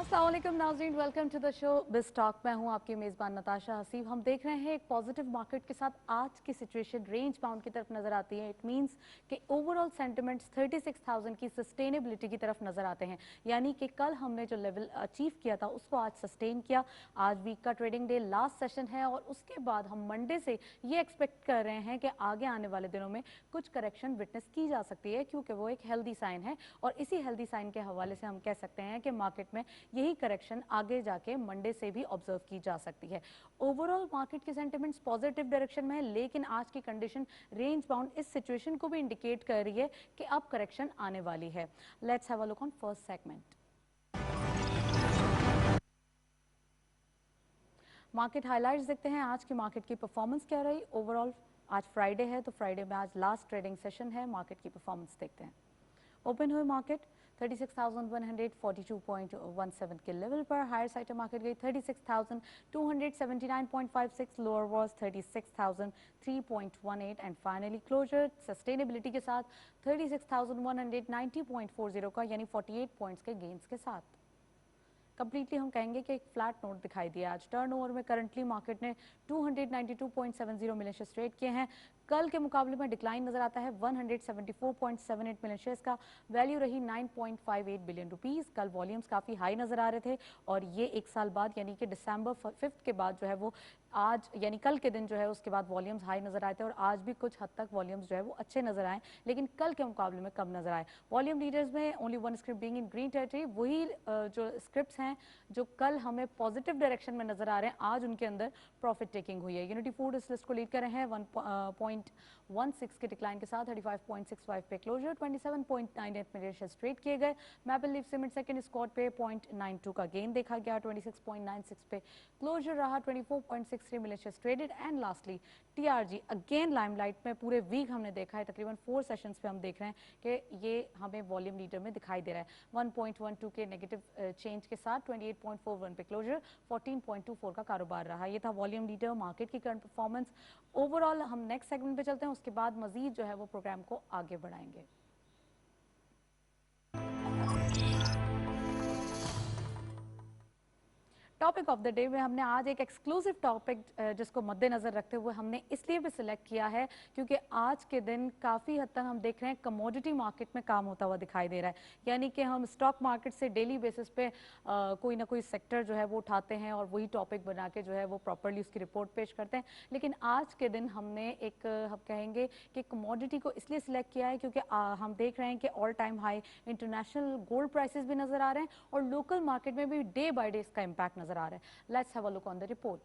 अस्सलाम वालेकुम नाज़रीन, welcome to the show biz talk. मैं हूं आपकी मेज़बान नताशा हसीब। हम देख रहे हैं एक पॉजिटिव मार्केट के साथ आज की सिचुएशन रेंज बाउंड की तरफ नजर आती है। इट मींस कि ओवरऑल सेंटिमेंट्स 36,000 की सस्टेनेबिलिटी की तरफ नजर आते हैं, यानी कि कल हमने जो लेवल अचीव किया था उसको आज सस्टेन किया। आज वीक का ट्रेडिंग डे लास्ट सेशन है और उसके बाद हम मंडे से ये एक्सपेक्ट कर रहे हैं कि आगे आने वाले दिनों में कुछ करेक्शन विटनेस की जा सकती है, क्योंकि वो एक हेल्दी साइन है और इसी हेल्दी साइन के हवाले से हम कह सकते हैं कि मार्केट में यही करेक्शन आगे जाके मंडे से भी ऑब्जर्व की जा सकती है। ओवरऑल मार्केट के सेंटिमेंट्स पॉजिटिव डायरेक्शन में है, लेकिन आज की कंडीशन रेंज बाउंड इस सिचुएशन को भी इंडिकेट कर रही है कि अब करेक्शन आने वाली है। Let's have a look on first segment. Market highlights देखते हैं, आज की मार्केट की परफॉर्मेंस क्या रही। ओवरऑल आज फ्राइडे है, तो फ्राइडे में आज लास्ट ट्रेडिंग सेशन है। मार्केट की परफॉर्मेंस देखते हैं। ओपन हुए मार्केट 36,142.17 के लेवल पर। हायर साइड मार्केट गई 36,279.56, lower was 36,003.18 and finally closure sustainability के साथ 36,190.40 का, यानी 48 पॉइंट्स के गेंस के साथ। कंप्लीटली हम कहेंगे कि एक फ्लैट नोट दिखाई दिया। आज टर्नओवर में करंटली मार्केट ने 292.70 मिलियन शेयर्स ट्रेड किए हैं। कल के मुकाबले में डिक्लाइन नजर आता है 174.78 मिलियन शेयर्स का। वैल्यू रही 9.58 बिलियन रुपीस। कल वॉल्यूम्स काफ़ी हाई नजर आ रहे थे और ये एक साल बाद यानी कि दिसंबर 5 के बाद जो है वो आज यानी कल के दिन जो है उसके बाद वॉल्यूम्स हाई नजर आए थे और आज भी कुछ हद तक वॉल्यूम्स जो है वो अच्छे नजर आए, लेकिन कल के मुकाबले में कम नजर आए। वॉल्यूम लीडर्स में only one script being in green territory, वही जो स्क्रिप्ट्स हैं जो कल हमें पॉजिटिव डायरेक्शन में नजर आ रहे हैं, आज उनके अंदर प्रॉफिट टेकिंग हुई है। यूनिटी फूड इस लिस्ट को लीड कर रहे हैं 1.16 के डिक्लाइन के साथ 35.65 पे क्लोजर। 27.98 मिलियन शेयर्स ट्रेड किए गए। Maple leaf cement second squad पे 0.92 का गेन देखा गया। 26.96 पे क्लोजर रहा। 24.63 million shares traded. And lastly TRG again limelight में पूरे वीक हमने देखा है, तकरीबन 4 सेशंस पे हम देख रहे हैं कि ये हमें वॉल्यूम लीडर में दिखाई दे रहा है। 1.12 के नेगेटिव चेंज के साथ 28.41 पे क्लोजर, 14.24 का कारोबार रहा। ये था वॉल्यूम लीडर मार्केट की करंट परफॉर्मेंस। ओवरऑल हम नेक्स्ट सेगमेंट पे चलते हैं, उसके बाद मजीद जो है वो प्रोग्राम को आगे बढ़ाएंगे। टॉपिक ऑफ द डे में हमने आज एक एक्सक्लूसिव टॉपिक जिसको मद्देनजर रखते हुए हमने इसलिए भी सिलेक्ट किया है क्योंकि आज के दिन काफ़ी हद तक हम देख रहे हैं कमोडिटी मार्केट में काम होता हुआ दिखाई दे रहा है। यानी कि हम स्टॉक मार्केट से डेली बेसिस पे कोई ना कोई सेक्टर जो है वो उठाते हैं और वही टॉपिक बना के जो है वो प्रॉपरली उसकी रिपोर्ट पेश करते हैं। लेकिन आज के दिन हमने एक हम कहेंगे कि कमोडिटी को इसलिए सिलेक्ट किया है क्योंकि हम देख रहे हैं कि all time high international gold prices भी नजर आ रहे हैं और लोकल मार्केट में भी डे बाय डे इसका इम्पैक्ट नजर आ रहा है। Let's have a look on the report.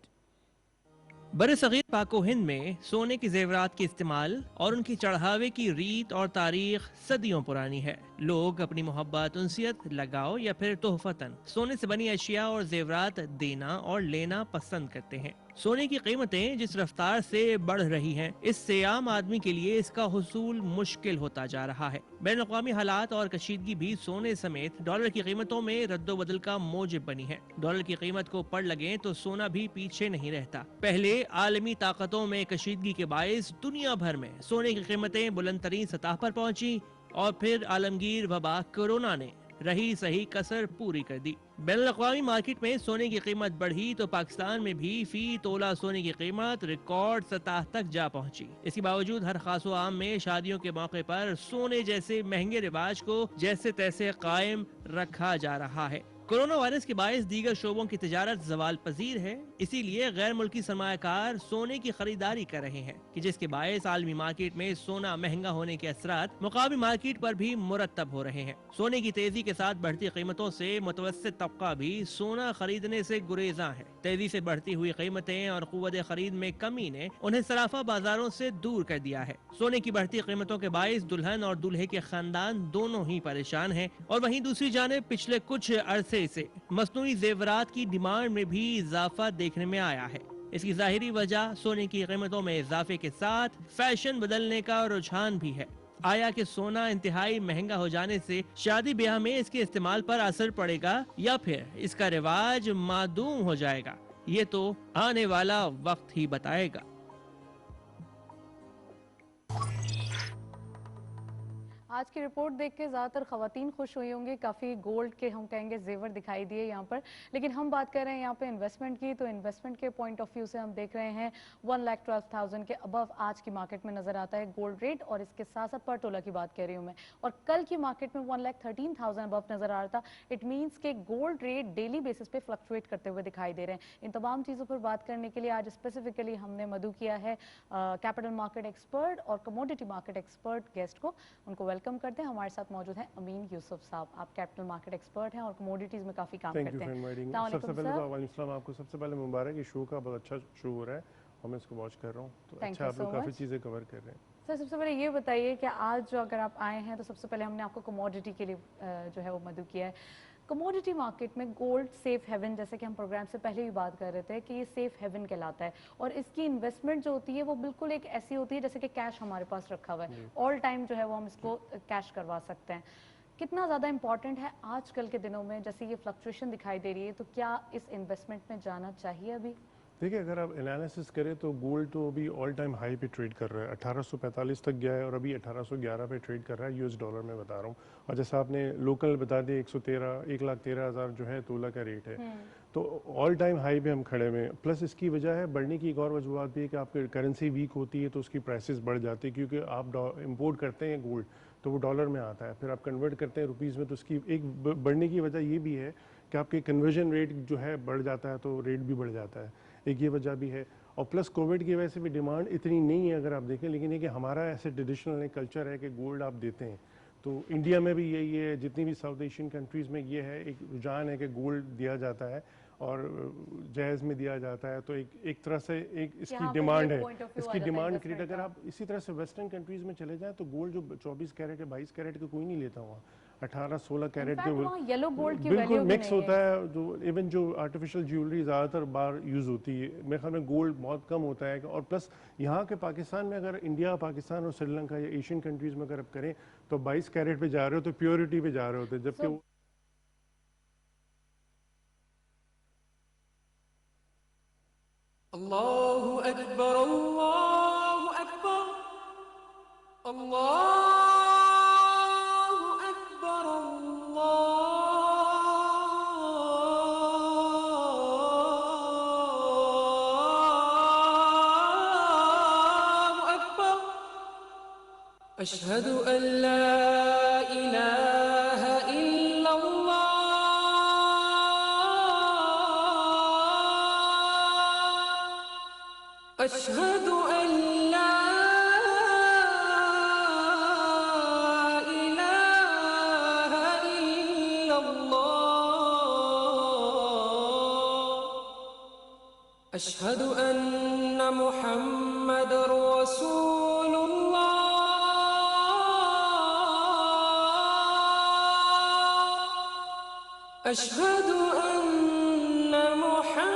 बरसगीर पाको हिंद में सोने के जेवरात के इस्तेमाल और उनकी चढ़ावे की रीत और तारीख सदियों पुरानी है। लोग अपनी मोहब्बत, उनसियत, लगाव या फिर तोहफतन सोने से बनी अशिया और जेवरात देना और लेना पसंद करते हैं। सोने की कीमतें जिस रफ्तार से बढ़ रही हैं, इससे आम आदमी के लिए इसका हुसूल मुश्किल होता जा रहा है। बैन अवी हालात और कशीदगी भी सोने समेत डॉलर की कीमतों में रद्दोबदल का मौजिब बनी है। डॉलर की कीमत को पढ़ लगे तो सोना भी पीछे नहीं रहता। पहले आलमी ताकतों में कशीदगी के बायस दुनिया भर में सोने की कीमतें बुलंद तरीन सतह पर पहुंची और फिर आलमगीर वबा कोरोना ने रही सही कसर पूरी कर दी। बैनुल-अक़वामी मार्केट में सोने की कीमत बढ़ी तो पाकिस्तान में भी फी तोला सोने की कीमत रिकॉर्ड सतह तक जा पहुंची। इसके बावजूद हर खासो आम में शादियों के मौके पर सोने जैसे महंगे रिवाज को जैसे तैसे कायम रखा जा रहा है। कोरोना वायरस के बायस दीगर शोबों की तिजारत जवाल पजीर है, इसीलिए गैर मुल्की सरमायाकार सोने की खरीदारी कर रहे हैं कि जिसके बायस आलमी मार्केट में सोना महंगा होने के असरात मुकामी मार्केट पर भी मुरतब हो रहे हैं। सोने की तेजी के साथ बढ़ती कीमतों से मुतवस्सित तबका भी सोना खरीदने से गुरेजा है। तेजी से बढ़ती हुई कीमतें और कुव्वत खरीद में कमी ने उन्हें सराफा बाजारों से दूर कर दिया है। सोने की बढ़ती कीमतों के बायस दुल्हन और दूल्हे के खानदान दोनों ही परेशान हैं और वहीं दूसरी जानिब पिछले कुछ अरसे से मसनूई जेवरात की डिमांड में भी इजाफा देखने में आया है। इसकी जाहिरी वजह सोने की कीमतों में इजाफे के साथ फैशन बदलने का रुझान भी है। आया कि सोना इंतहाई महंगा हो जाने से शादी ब्याह में इसके इस्तेमाल पर असर पड़ेगा या फिर इसका रिवाज मादूम हो जाएगा, ये तो आने वाला वक्त ही बताएगा। आज की रिपोर्ट देख के ज़्यादातर ख़वातीन खुश हुई होंगी, काफ़ी गोल्ड के हम कहेंगे जेवर दिखाई दिए यहाँ पर। लेकिन हम बात कर रहे हैं यहाँ पे इन्वेस्टमेंट की, तो इन्वेस्टमेंट के पॉइंट ऑफ व्यू से हम देख रहे हैं 1,12,000 के अबव आज की मार्केट में नज़र आता है गोल्ड रेट। और इसके साथ साथ पर तोला की बात कर रही हूँ मैं, और कल की मार्केट में 1,13,000 अबव नज़र आ रहा था। इट मीन्स के गोल्ड रेट डेली बेसिस पे फ्लक्चुएट करते हुए दिखाई दे रहे हैं। इन तमाम चीज़ों पर बात करने के लिए आज स्पेसिफिकली हमने मधु किया है कैपिटल मार्केट एक्सपर्ट और कमोडिटी मार्केट एक्सपर्ट गेस्ट को। उनको वेलकम करते हैं। हमारे साथ मौजूद हैं अमीन यूसुफ साहब। आप कैपिटल मार्केट एक्सपर्ट हैं और कमोडिटीज में काफ़ी काम करते हैं। सबसे पहले तो वालेकुम आपको सबसे पहले मुबारक, ये शो का बहुत अच्छा शो हो रहा है और मैं इसको वॉच कर रहा हूँ, तो अच्छा आप लोग काफ़ी चीज़ें कवर कर रहे हैं। सर सबसे पहले ये बताइए कि आज जो अगर आप आए हैं तो सबसे पहले हमने आपको कमोडिटी के लिए जो है वो मदु किया है। कमोडिटी मार्केट में गोल्ड सेफ हेवन, जैसे कि हम प्रोग्राम से पहले भी बात कर रहे थे कि ये सेफ हेवन कहलाता है और इसकी इन्वेस्टमेंट जो होती है वो बिल्कुल एक ऐसी होती है जैसे कि कैश हमारे पास रखा हुआ है, ऑल टाइम जो है वो हम इसको कैश करवा सकते हैं। कितना ज़्यादा इंपॉर्टेंट है आजकल के दिनों में, जैसे ये फ्लक्चुएशन दिखाई दे रही है, तो क्या इस इन्वेस्टमेंट में जाना चाहिए अभी? देखिए, अगर आप एनालिसिस करें तो गोल्ड तो अभी ऑल टाइम हाई पे ट्रेड कर रहा है, 1845 तक गया है और अभी 1811 पे ट्रेड कर रहा है, यूएस डॉलर में बता रहा हूँ। और जैसा आपने लोकल बता दिया 1,13,000 जो है तोला का रेट है, तो ऑल टाइम हाई पे हम खड़े हुए हैं। प्लस इसकी वजह है बढ़ने की एक और वजूहत भी है कि आपकी करेंसी वीक होती है तो उसकी प्राइसेस बढ़ जाती है, क्योंकि आप इम्पोर्ट करते हैं गोल्ड तो वो डॉलर में आता है, फिर आप कन्वर्ट करते हैं रुपीज़ में, तो उसकी एक बढ़ने की वजह ये भी है कि आपके कन्वर्जन रेट जो है बढ़ जाता है तो रेट भी बढ़ जाता है, एक ये वजह भी है। और प्लस कोविड की वजह से भी डिमांड इतनी नहीं है अगर आप देखें, लेकिन ये कि हमारा ऐसे ट्रेडिशनल कल्चर है कि गोल्ड आप देते हैं, तो इंडिया में भी यही है, जितनी भी साउथ एशियन कंट्रीज़ में ये है, एक रुझान है कि गोल्ड दिया जाता है और जायज़ में दिया जाता है, तो एक तरह से एक इसकी डिमांड है, इसकी डिमांड क्रिएट। अगर आप इसी तरह से वेस्टर्न कंट्रीज़ में चले जाएं तो गोल्ड जो 24 कैरेट है 22 कैरेट का कोई नहीं लेता हुआ, 18-16 कैरेट के येलो गोल्ड की बिल्कुल मिक्स होता है। जो इवन जो आर्टिफिशियल ज्वेलरी ज़्यादातर बार यूज़ होती है, मेरे ख्याल में गोल्ड बहुत कम होता है। और प्लस यहाँ के पाकिस्तान में, अगर इंडिया पाकिस्तान और श्रीलंका या एशियन कंट्रीज़ में अगर आप करें तो 22 कैरेट पे जा रहे हो तो प्योरिटी पे जा रहे होते, जबकि अल्लाहु अकबर अल्लाहु अकबर अल्लाहु अकबर अल्लाहु अकबर अशहदु अल्ला इलाहा इल्लल्लाह अशहदु अल्ला इलाहा इल्लल्लाह अशहदु अन्न मुहम्मदर रसूलुल्लाह अशहदु अन्न मुहम्मदर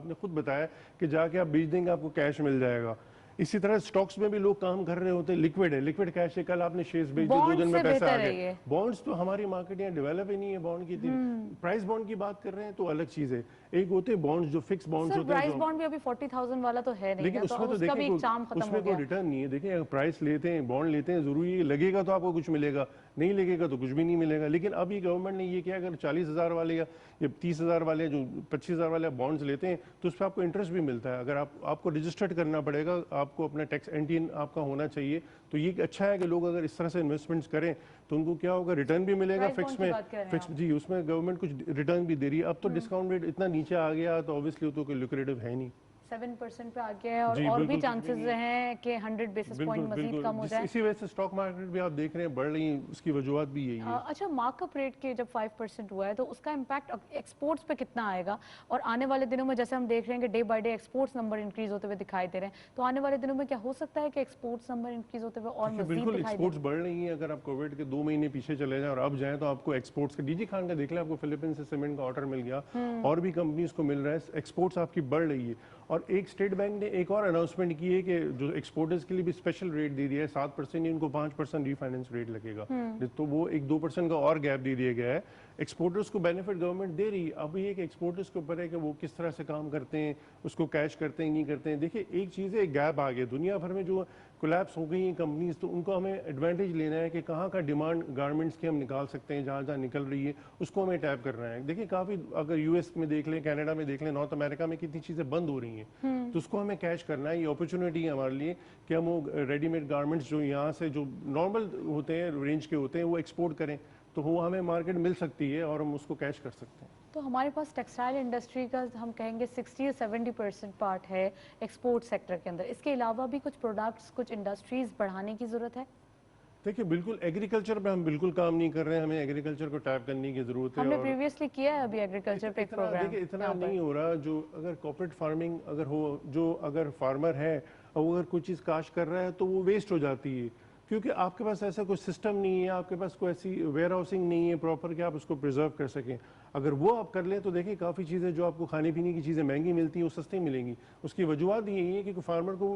आपने खुद बताया कि जाके आप बेच देंगे आपको कैश मिल जाएगा। इसी तरह स्टॉक्स में भी लोग काम कर रहे होते हैं, लिक्विड है, लिक्विड कैश है, कल आपने शेयर्स बेच दिए, 2 दिन में पैसा आ गया। बॉन्ड्स तो हमारी मार्केट यहाँ डेवलप ही नहीं है बॉन्ड की। प्राइस बॉन्ड की बात कर रहे हैं तो अलग चीज है, एक होते हैं बॉन्ड्स जो फिक्स बॉन्ड्स होते हैं, प्राइस बॉन्ड भी अभी 40,000 वाला तो है नहीं, लेकिन उसमें तो देखिए उसमें कोई रिटर्न नहीं है। देखिए अगर प्राइस लेते हैं, बॉन्ड लेते हैं, जरूरी है लगेगा तो आपको कुछ मिलेगा, नहीं लगेगा तो कुछ भी नहीं मिलेगा। लेकिन अभी गवर्नमेंट ने ये किया, अगर 40,000 वाले या 30,000 वाले जो 25,000 वाले बॉन्ड्स लेते हैं तो उस पर आपको इंटरेस्ट भी मिलता है। अगर आपको रजिस्टर्ड करना पड़ेगा, आपको अपना टैक्स एंटीन आपका होना चाहिए। तो ये अच्छा है कि लोग अगर इस तरह से इन्वेस्टमेंट्स करें तो उनको क्या होगा, रिटर्न भी मिलेगा फिक्स में, फिक्स जी, उसमें गवर्नमेंट कुछ रिटर्न भी दे रही है। अब तो डिस्काउंट रेट इतना नीचे आ गया तो ऑब्वियसली तो कोई लुक्रेटिव है नहीं, 7% पे आ गया है और भी चांसेस हैं कि 100 बेसिस पॉइंट मजीद कम हो जाए। इसी वजह से स्टॉक मार्केट भी आप देख रहे हैं बढ़ रही है, उसकी वजूहत भी यही है। अच्छा, मार्कअप रेट के जब 5% हुआ है तो उसका इम्पैक्ट एक्सपोर्ट्स पे कितना आएगा? और आने वाले दिनों में जैसे हम देख रहे हैं कि day by day exports number increase होते हुए दिखाई दे रहे हैं, तो आने वाले दिनों में क्या हो सकता है कि एक्सपोर्ट्स नंबर इंक्रीज होते हुए और मजीद बिल्कुल दिखाई एक्सपोर्ट्स बढ़ रही हैं। अगर आप कोविड के 2 महीने पीछे चले जाएं और अब जाएं तो आपको एक्सपोर्ट्स का, डीजी खान का देख लें, आपको फिलीपींस से सीमेंट का ऑर्डर मिल गया और भी कंपनीज को मिल रहा है, एक्सपोर्ट्स आपकी बढ़ रही है। और एक स्टेट बैंक ने एक और अनाउंसमेंट की है कि जो एक्सपोर्टर्स के लिए भी स्पेशल रेट दे दिया है, 7% नहीं, उनको 5% रिफाइनेंस रेट लगेगा। तो वो एक 2% का और गैप दे दिया गया है। एक्सपोर्टर्स को बेनिफिट गवर्नमेंट दे रही है। अब ये कि एक्सपोर्टर्स के ऊपर है कि वो किस तरह से काम करते हैं, उसको कैश करते हैं नहीं करते हैं। देखिए एक चीज़ है, एक गैप आ गया दुनिया भर में, जो कोलैप्स हो गई हैं कंपनीज, तो उनको हमें एडवांटेज लेना है कि कहाँ का डिमांड गारमेंट्स की हम निकाल सकते हैं, जहाँ जहाँ निकल रही है उसको हमें टैप करना है। देखिए काफ़ी, अगर यूएस में देख लें, कनाडा में देख लें, नॉर्थ अमेरिका में कितनी चीज़ें बंद हो रही हैं, तो उसको हमें कैश करना है। ये अपॉर्चुनिटी है हमारे लिए कि हम वो रेडीमेड गारमेंट्स जो यहाँ से जो नॉर्मल होते हैं, रेंज के होते हैं, वो एक्सपोर्ट करें तो वो हमें मार्केट मिल सकती है और हम उसको कैश कर सकते हैं। तो हमारे पास टेक्सटाइल इंडस्ट्री का हम कहेंगे 60 या 70% पार्ट है एक्सपोर्ट सेक्टर के अंदर। इसके अलावा भी कुछ प्रोडक्ट्स, कुछ इंडस्ट्रीज बढ़ाने की जरूरत है। देखिए बिल्कुल एग्रीकल्चर पे हम बिल्कुल काम नहीं कर रहे हैं, हमें एग्रीकल्चर को टैप करने की जरूरत है। हमने प्रीवियसली किया है अभी एग्रीकल्चर पे एक प्रोग्राम। देखिए इतना नहीं हो रहा, जो अगर कॉर्पोरेट फार्मिंग अगर हो, जो अगर फार्मर है और अगर कोई चीज़ काश कर रहा है तो वो वेस्ट हो जाती है, क्योंकि आपके पास ऐसा कोई सिस्टम नहीं है, आपके पास कोई ऐसी वेयर हाउसिंग नहीं है प्रॉपर कि आप उसको प्रिजर्व कर सकें। अगर वो आप कर लें तो देखिए काफ़ी चीज़ें जो आपको खाने पीने की चीज़ें महंगी मिलती हैं वो सस्ती मिलेंगी। उसकी वजूहत यही है कि फार्मर को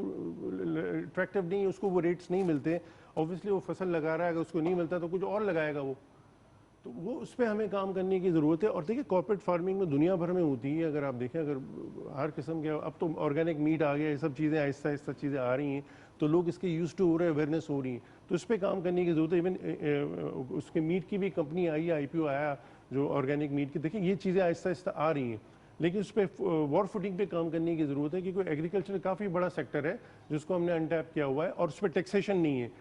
अट्रैक्टिव नहीं है, उसको वो रेट्स नहीं मिलते। ऑब्वियसली वो फसल लगा रहा है, अगर उसको नहीं मिलता तो कुछ और लगाएगा वो, तो वो उस पर हमें काम करने की ज़रूरत है। और देखिए कॉर्पोरेट फार्मिंग में दुनिया भर में होती है, अगर आप देखें, अगर हर किस्म के, अब तो ऑर्गेनिक मीट आ गया, ये सब चीज़ें आहिस्ता आहिस्ता चीज़ें आ रही हैं, तो लोग इसके यूज टू हो रहे हैं, अवेयरनेस हो रही है, तो इस पर काम करने की ज़रूरत है। इवन उसके मीट की भी कंपनी आई है, IPO आया जो ऑर्गेनिक मीट की। देखिए ये चीज़ें आहिस्ता आहिस्ता आ रही हैं, लेकिन उस पर वॉर फुटिंग पे काम करने की ज़रूरत है, क्योंकि एग्रीकल्चर काफ़ी बड़ा सेक्टर है जिसको हमने अनटैप किया हुआ है और उस पर टैक्सेशन नहीं है।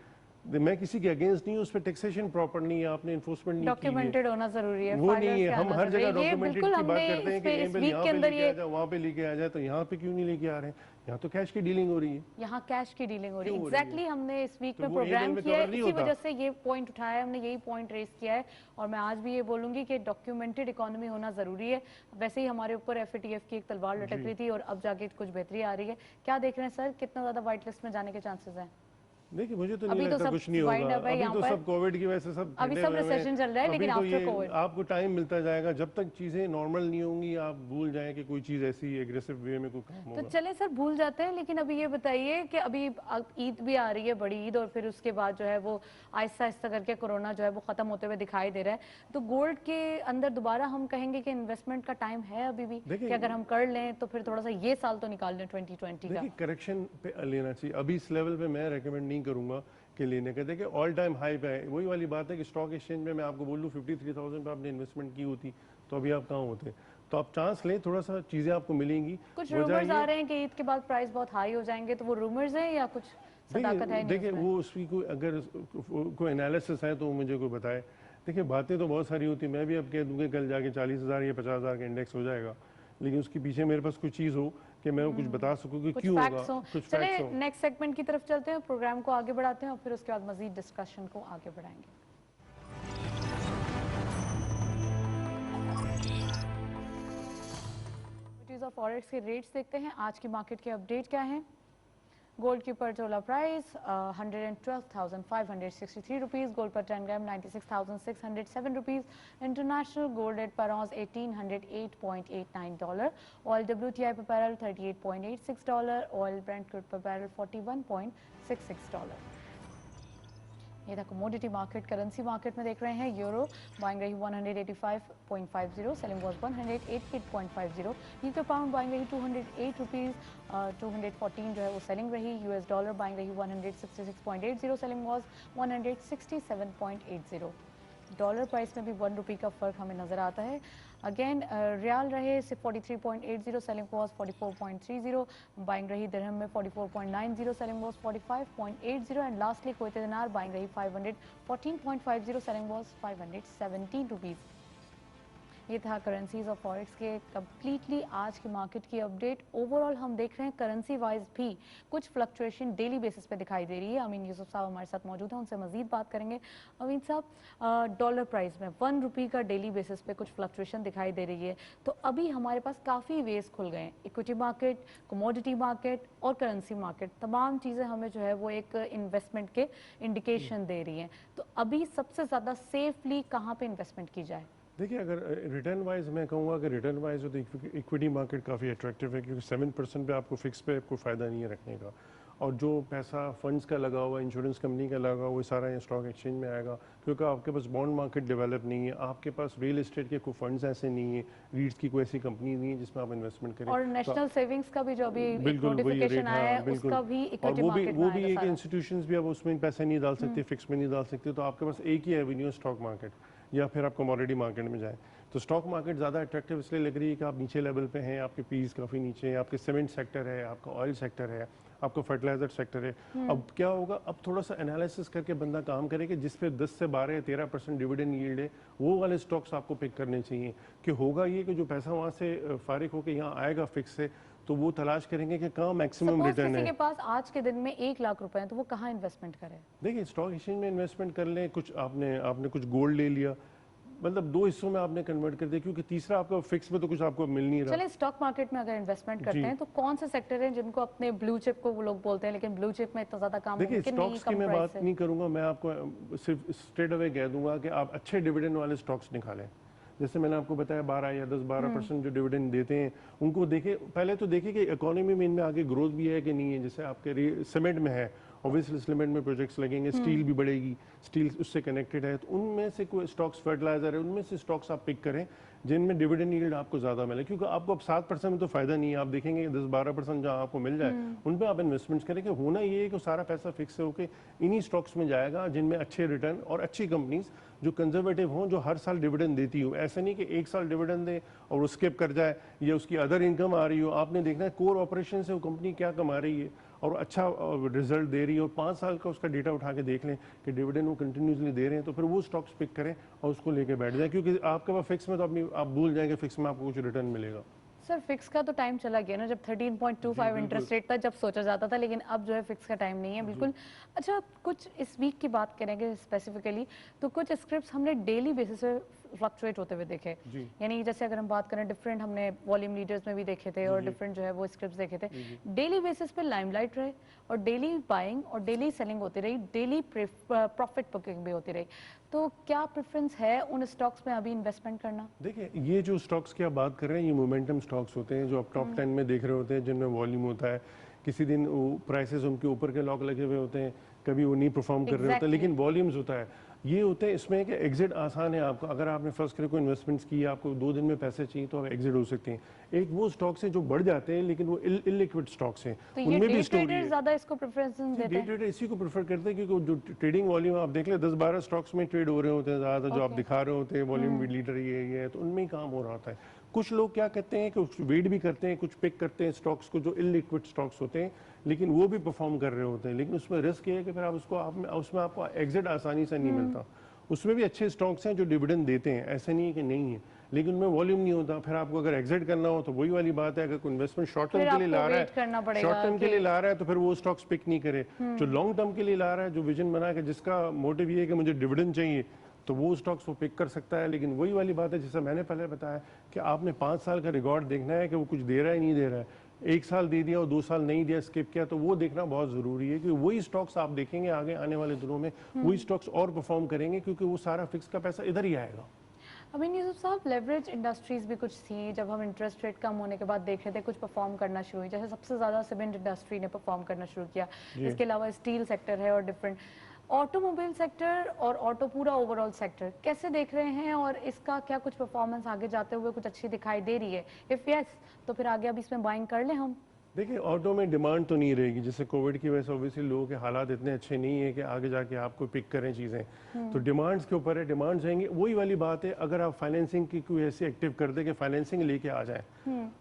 मैं किसी के अगेंस्ट नहीं हूँ, उस पर टैक्सेशन प्रॉपर नहीं है, आपने इन्फोर्समेंट नहीं की है, डॉक्यूमेंटेड होना जरूरी है, वो नहीं है। हम हर जगह डॉक्यूमेंटेड की बात करते हैं कि यहाँ पे लेके आ जाए, वहाँ पे लेके आ जाए, तो यहाँ पे क्यों नहीं लेके आ रहे हैं? यहाँ तो कैश की डीलिंग हो रही है, यहाँ कैश की डीलिंग हो रही है। एग्जैक्टली हमने इस वीक में प्रोग्राम किया है, इसी वजह से ये पॉइंट उठाया है, हमने यही पॉइंट रेस किया है। और मैं आज भी ये बोलूंगी कि डॉक्यूमेंटेड इकोनॉमी होना जरूरी है। वैसे ही हमारे ऊपर FATF की एक तलवार लटक रही थी और अब जाके कुछ बेहतरी आ रही है। क्या देख रहे हैं सर, कितना ज्यादा व्हाइट लिस्ट में जाने के चांसेस हैं? देखिए मुझे तो नहीं लगता कुछ नहीं होगा। अभी तो सब कोविड की वजह से सब अभी सब रिसेशन चल रहा है, लेकिन आफ्टर कोविड आपको टाइम मिलता जाएगा। जब तक चीजें नॉर्मल नहीं होंगी, आप भूल जाएं कि कोई चीज ऐसी एग्रेसिव वे में कोई काम होगा। तो चले सर, भूल जाते हैं, लेकिन अभी ये बताइए कि अभी ईद भी आ रही है, बड़ी ईद, और फिर उसके बाद जो है वो आहिस्ता आहिस्ता करके कोरोना जो है वो खत्म होते हुए दिखाई दे रहा है। तो गोल्ड के अंदर दोबारा हम कहेंगे कि इन्वेस्टमेंट का टाइम है अभी भी, कि अगर हम कर लें तो फिर थोड़ा सा ये साल तो निकाल लें 2020 का। देखिए करेक्शन पे लेना चाहिए, अभी इस लेवल पे मैं रेकमेंड नहीं करूंगा के लेने का। देखिए ऑल टाइम हाई पे है, वही वाली बात है कि स्टॉक एक्सचेंज में मैं आपको बोल दूं 53,000 पे आपने इन्वेस्टमेंट की होती तो अभी आप कहाँ होते। तो आप चांस लें, थोड़ा सा चीजें आपको मिलेंगी। कुछ रूमर्स आ रहे हैं कि ईद के बाद प्राइस बहुत हाई हो जाएंगे, तो वो रूमर्स हैं या कुछ सदाकत है? देखिए वो उसकी कोई अगर कोई एनालिसिस है तो मुझे कोई बताए। देखिए बातें तो बहुत सारी होती, मैं भी अब कह दूंगा कल जाके 40,000 या 50,000 का इंडेक्स हो जाएगा, लेकिन उसके पीछे मेरे पास कोई चीज़ हो कि मैं कुछ बता सकूं कि क्यों होगा, कुछ चले नेक्स्ट सेगमेंट की तरफ चलते हैं, प्रोग्राम को आगे बढ़ाते हैं और फिर उसके बाद मजीद डिस्कशन को आगे बढ़ाएंगे। और फॉरेक्स के रेट्स देखते हैं, आज की मार्केट के अपडेट क्या है। गोल्ड की पर तोला प्राइस 112,563 रुपीस, गोल्ड पर 10 ग्राम 96,607 रुपीस, इंटरनेशनल गोल्ड रेट पर ऑunce $1,808.89, ऑयल WTI पर बैरल $38.86, ऑयल ब्रेंट क्रूड पर बैरल $41.66। ये था कमोडिटी मार्केट। करेंसी मार्केट में देख रहे हैं यूरो बाइंग रही 185.50, selling was 188.50। UK pound buying रही 208 रुपीस 214 जो है वो सेलिंग रही। यूएस डॉलर बाइंग रही 166.80, सेलिंग वाज 167.80। डॉलर प्राइस में भी 1 रुपये का फ़र्क हमें नज़र आता है। अगेन रियाल रहे 43.80, सेलिंग वाज 44.30, बाइंग रही दिरहम में 44.90, selling was 45.80 and lastly Kuwaiti दिनार बाइंग रही 514.50, सेलिंग वाज 517 रुपीज़। ये था करेंसीज और फॉरेक्स के कम्प्लीटली आज की मार्केट की अपडेट। ओवरऑल हम देख रहे हैं करेंसी वाइज भी कुछ फ्लक्चुएशन डेली बेसिस पे दिखाई दे रही है। अमीन यूसुफ साहब हमारे साथ मौजूद हैं, उनसे मजीद बात करेंगे। अमीन साहब, डॉलर प्राइस में 1 रुपये का डेली बेसिस पे कुछ फ्लक्चुएशन दिखाई दे रही है, तो अभी हमारे पास काफ़ी वेज खुल गए हैं। इक्विटी मार्केट, कमोडिटी मार्केट और करेंसी मार्केट, तमाम चीज़ें हमें जो है वो एक इन्वेस्टमेंट के इंडिकेशन दे रही हैं। तो अभी सबसे ज़्यादा सेफली कहाँ पर इन्वेस्टमेंट की जाए? देखिए, अगर रिटर्न वाइज मैं कहूँगा कि रिटर्न वाइज तो इक्विटी मार्केट काफ़ी अट्रैक्टिव है, क्योंकि 7% पे आपको फिक्स पे कोई फ़ायदा नहीं है रखने का, और जो पैसा फंड्स का लगा हुआ, इंश्योरेंस कंपनी का लगा हुआ, वो सारा ये स्टॉक एक्सचेंज में आएगा, क्योंकि आपके पास बॉन्ड मार्केट डेवलप नहीं है, आपके पास रियल एस्टेट के कोई फंड्स ऐसे नहीं है, रीट्स की कोई ऐसी कंपनी नहीं है जिसमें आप इन्वेस्टमेंट करें। और नेशनल सेविंग्स का भी जो अभी बिल्कुल वही रेट, नोटिफिकेशन आया है, उसका भी इक्विटी मार्केट में वो भी आएगा एक सारा। इंस्टीट्यूशंस भी अब उसमें पैसे नहीं डाल सकते, फिक्स में नहीं डाल सकते, तो आपके पास एक ही एवेन्यू स्टॉक मार्केट, या फिर आप कमोडिटी मार्केट में जाएं। तो स्टॉक मार्केट ज़्यादा अट्रैक्टिव इसलिए लग रही है कि आप नीचे लेवल पे हैं, आपके पीस काफ़ी नीचे हैं, आपके सीमेंट सेक्टर है, आपका ऑयल सेक्टर है, आपका फर्टिलाइजर सेक्टर है। अब क्या होगा, अब थोड़ा सा एनालिसिस करके बंदा काम करे कि जिस पे 10 से 12 या 13% डिविडेंड यील्ड है, वो वाले स्टॉक्स आपको पिक करने चाहिए। कि होगा ये कि जो पैसा वहाँ से फारिग होकर यहाँ आएगा फिक्स से, तो वो तलाश करेंगे कि कहाँ मैक्सिमम रिटर्न है। किसी के पास आज के दिन में 1 लाख रुपए हैं, तो वो कहाँ इन्वेस्टमेंट करे? देखिए, स्टॉक एक्सचेंज में इन्वेस्टमेंट कर लें, कुछ आपने कुछ गोल्ड ले लिया, मतलब 2 हिस्सों में आपने कन्वर्ट कर दिया, क्योंकि तीसरा आपका फिक्स में तो कुछ आपको मिल नहीं रहा। चलिए, स्टॉक मार्केट में अगर इन्वेस्टमेंट करते हैं तो कौन से सेक्टर हैं जिनको अपने ब्लू चिप को वो लोग बोलते हैं, लेकिन ब्लू चिप में इतना ज्यादा काम देखिए, मुमकिन नहीं, स्टॉक्स की मैं बात नहीं करूंगा, मैं आपको सिर्फ स्ट्रेट अवे कह दूंगा कि आप अच्छे डिविडेंड वाले स्टॉक्स निकालें। जैसे मैंने आपको बताया 12 या 10-12% जो डिविडेंड देते हैं, उनको देखें, पहले तो देखिए कि इकोनॉमी में इनमें आगे ग्रोथ भी है कि नहीं है। जैसे आपके सीमेंट में है, ऑब्वियसली सीमेंट में प्रोजेक्ट्स लगेंगे, स्टील भी बढ़ेगी, स्टील उससे कनेक्टेड है, तो उनमें से कोई स्टॉक्स, फर्टिलाइजर है, उनमें से स्टॉक्स आप पिक करें जिनमें डिविडेंड यील्ड आपको ज़्यादा मिले, क्योंकि आपको अब 7% में तो फ़ायदा नहीं है। आप देखेंगे 10-12% जहाँ आपको मिल जाए उन पर आप इन्वेस्टमेंट्स करें। कि होना ये है कि सारा पैसा फिक्स होकर इन्हीं स्टॉक्स में जाएगा जिनमें अच्छे रिटर्न और अच्छी कंपनीज जो कंजर्वेटिव हों, जो हर साल डिविडेंड देती हो। ऐसा नहीं कि एक साल डिविडेंड दे और वो स्किप कर जाए, या उसकी अदर इनकम आ रही हो। आपने देखना है कोर ऑपरेशन से वो कंपनी क्या कमा रही है और अच्छा रिजल्ट दे रही है, और 5 साल का उसका डेटा उठा के देख लें कि डिविडेंड वो कंटिन्यूसली दे रहे हैं, तो फिर वो स्टॉक्स पिक करें और उसको लेके बैठ जाए। क्योंकि आपके पास फिक्स में तो आप भूल जाएंगे फिक्स में आपको कुछ रिटर्न मिलेगा। सर, फिक्स का तो टाइम चला गया ना, जब 13.25 इंटरेस्ट रेट था, जब सोचा जाता था, लेकिन अब जो है फिक्स का टाइम नहीं है बिल्कुल। अच्छा, कुछ इस वीक की बात करेंगे स्पेसिफिकली, तो कुछ स्क्रिप्ट्स हमने डेली बेसिस पे फ्लक्चुएट होते हुए देखे। यानी जैसे अगर हम बात करें, डिफरेंट हमने वॉल्यूम लीडर्स में भी देखे थे और डिफरेंट जो है वो स्क्रिप्ट्स देखे थे। डेली बेसिस पे लाइमलाइट रहे और डेली बाइंग और डेली सेलिंग होती रही, डेली प्रॉफिट बुकिंग भी होती रही। तो क्या प्रेफरेंस है उन स्टॉक्स में अभी इन्वेस्टमेंट करना? देखिए, ये जो स्टॉक्स की आप बात कर रहे हैं, ये मोमेंटम स्टॉक्स होते हैं जो आप टॉप 10 में देख रहे होते हैं, जिनमें वॉल्यूम होता है। किसी दिन प्राइसेस उनके ऊपर के लॉक लगे हुए होते हैं, कभी वो नहीं परफॉर्म कर रहे होते हैं, लेकिन वॉल्यूम्स होता है। ये होते हैं इसमें कि एग्जिट आसान है आपका। अगर आपने फर्स्ट करे को इन्वेस्टमेंट्स की, आपको 2 दिन में पैसे चाहिए, तो आप एग्जिट हो सकते हैं। एक वो स्टॉक्स हैं जो बढ़ जाते हैं, लेकिन वो इलिक्विड स्टॉक्स हैं, तो उनमें भी स्टोरी है। ज्यादा इसको प्रेफरेंस देते डे हैं। ट्रेडर इसी को प्रेफर करते हैं, क्योंकि जो ट्रेडिंग वॉल्यूम आप देख ले 10-12 स्टॉक्स में ट्रेड हो रहे होते हैं ज़्यादा, जो आप दिखा रहे होते हैं वॉल्यूम लीडर ये है, तो उनमें ही काम हो रहा होता है। कुछ लोग क्या करते हैं कि वेट भी करते हैं, कुछ पिक करते हैं स्टॉक्स को जो इलिक्विड स्टॉक्स होते हैं, लेकिन वो भी परफॉर्म कर रहे होते हैं। लेकिन उसमें रिस्क ये है कि फिर आप उसमें आपको एग्जिट आसानी से नहीं मिलता। उसमें भी अच्छे स्टॉक्स हैं जो डिविडेंड देते हैं, ऐसे नहीं है कि नहीं है, लेकिन उनमें वॉल्यूम नहीं होता। फिर आपको अगर एग्जिट करना हो तो वही वाली बात है, अगर कोई इन्वेस्टमेंट शॉर्ट टर्म के लिए ला रहा है, तो फिर वो स्टॉक्स पिक नहीं करे। जो लॉन्ग टर्म के लिए ला रहा है, जो विजन बना के, जिसका मोटिव ये है कि मुझे डिविडेंड चाहिए, तो वो स्टॉक्स वो पिक कर सकता है। लेकिन वही वाली बात है जैसे मैंने पहले बताया कि आपने 5 साल का रिकॉर्ड देखना है कि वो कुछ दे रहा है नहीं दे रहा है। 1 साल दे दिया और 2 साल नहीं दिया, स्किप किया, तो वो देखना बहुत ज़रूरी है कि वही स्टॉक्स आप देखेंगे आगे आने वाले दिनों में, वही स्टॉक्स और परफॉर्म करेंगे क्योंकि वो सारा फिक्स का पैसा इधर ही आएगा। अमीन यूसुफ साहब, लेवरेज इंडस्ट्रीज भी कुछ थी, जब हम इंटरेस्ट रेट कम होने के बाद देख रहे थे कुछ परफॉर्म करना शुरू हुई, जैसे सबसे ज़्यादा सीमेंट इंडस्ट्री ने परफॉर्म करना शुरू किया, इसके अलावा स्टील सेक्टर है और डिफरेंट ऑटोमोबाइल सेक्टर और ऑटो पूरा ओवरऑल सेक्टर कैसे देख रहे हैं, और इसका क्या कुछ परफॉर्मेंस आगे जाते हुए कुछ अच्छी दिखाई दे रही है? इफ़ यस तो फिर आगे अब इसमें बाइंग कर लें हम? देखिए, ऑटो में डिमांड तो नहीं रहेगी, जैसे कोविड की वजह से ऑब्वियसली लोगों के हालात इतने अच्छे नहीं है कि आगे जाके आपको पिक करें चीज़ें, तो डिमांड्स के ऊपर है, डिमांड जाएंगे। वही वाली बात है, अगर आप फाइनेंसिंग की कोई ऐसी एक्टिव कर दे कि फाइनेंसिंग लेके आ जाए,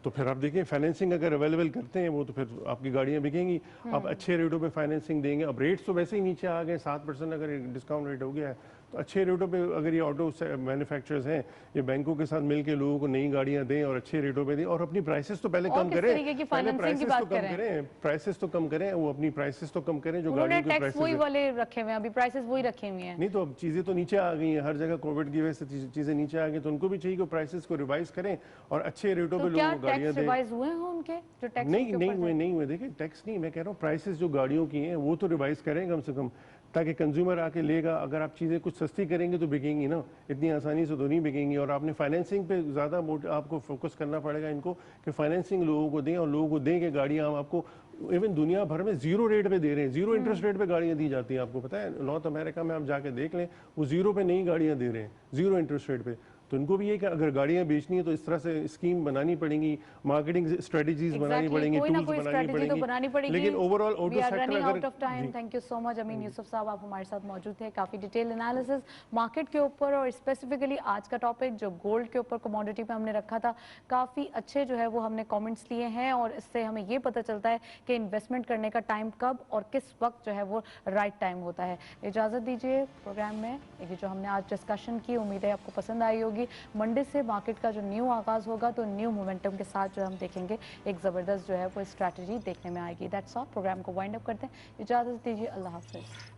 तो फिर आप देखिए फाइनेंसिंग अगर अवेलेबल करते हैं वो, तो फिर आपकी गाड़ियाँ बिकेंगी। आप अच्छे रेटों पे फाइनेंसिंग देंगे। अब रेट्स तो वैसे ही नीचे आ गए, 7% अगर डिस्काउंट रेट हो गया है, तो अच्छे रेटों पे अगर ये ऑटो मैन्युफैक्चरर्स हैं, ये बैंकों के साथ मिलकर लोगों को नई गाड़ियां दें और अच्छे रेटों पे दें, और अपनी प्राइसेस तो पहले कम करें, पहले प्राइसेस तो कम करें, प्राइसेस तो कम करें, वो अपनी प्राइसेस तो कम करें जो गाड़ियों के प्राइसेस वही वाले रखे हुए हैं, अभी प्राइसेस वही रखे हुए हैं। नहीं, तो अब चीज़ें तो नीचे आ गई हैं, हर जगह कोविड की वजह से चीज़ें नीचे आ गई, तो उनको भी चाहिए कि प्राइसेस को रिवाइज करें और अच्छे रेटों पे लोगों को गाड़ियां दें। रिवाइज हुए हैं उनके जो टैक्स? नहीं हुए। देखिए, टैक्स नहीं, मैं कह रहा हूँ प्राइसेस जो गाड़ियों की हैं वो तो रिवाइज करें कम से कम, ताकि कंज्यूमर आके लेगा। अगर आप चीज़ें कुछ सस्ती करेंगे तो बिकेंगी ना, इतनी आसानी से तो नहीं बिकेंगी। और आपने फाइनेंसिंग पे ज़्यादा आपको फोकस करना पड़ेगा इनको, कि फाइनेंसिंग लोगों को दें, और लोगों को दें कि गाड़ियाँ हम आपको इवन दुनिया भर में 0 रेट पे दे रहे हैं, 0 इंटरेस्ट रेट पे गाड़ियाँ दी जाती हैं। आपको पता है, नॉर्थ अमेरिका में आप जाके देख लें, वो 0 पे नई गाड़ियाँ दे रहे हैं, 0 इंटरेस्ट रेट पे। तो इनको भी ये कि अगर गाड़ियां बेचनी है तो इस तरह से स्कीम बनानी पड़ेंगी, मार्केटिंग स्ट्रेटजीज बनानी पड़ेंगी, टूल्स बनानी पड़ेंगी, लेकिन overall auto sector out of time. Thank you so much Amin Yusuf sahab, आप हमारे साथ मौजूद थे। काफ़ी डिटेल एनालिसिस मार्केट के ऊपर और स्पेसिफिकली आज का टॉपिक जो गोल्ड के ऊपर कमोडिटी पे हमने रखा था, काफ़ी अच्छे जो है वो हमने कॉमेंट्स लिए हैं, और इससे हमें ये पता चलता है कि इन्वेस्टमेंट करने का टाइम कब और किस वक्त जो है वो राइट टाइम होता है। इजाज़त दीजिए प्रोग्राम में, ये जो हमने आज डिस्कशन की उम्मीद है आपको पसंद आई होगी। मंडे से मार्केट का जो न्यू आगाज़ होगा तो न्यू मोमेंटम के साथ जो हम देखेंगे एक ज़बरदस्त जो है वो स्ट्रैटेजी देखने में आएगी। दैट्स ऑल, प्रोग्राम को वाइंड अप करते हैं। इजाज़त दीजिए, अल्लाह हाफ़िज़।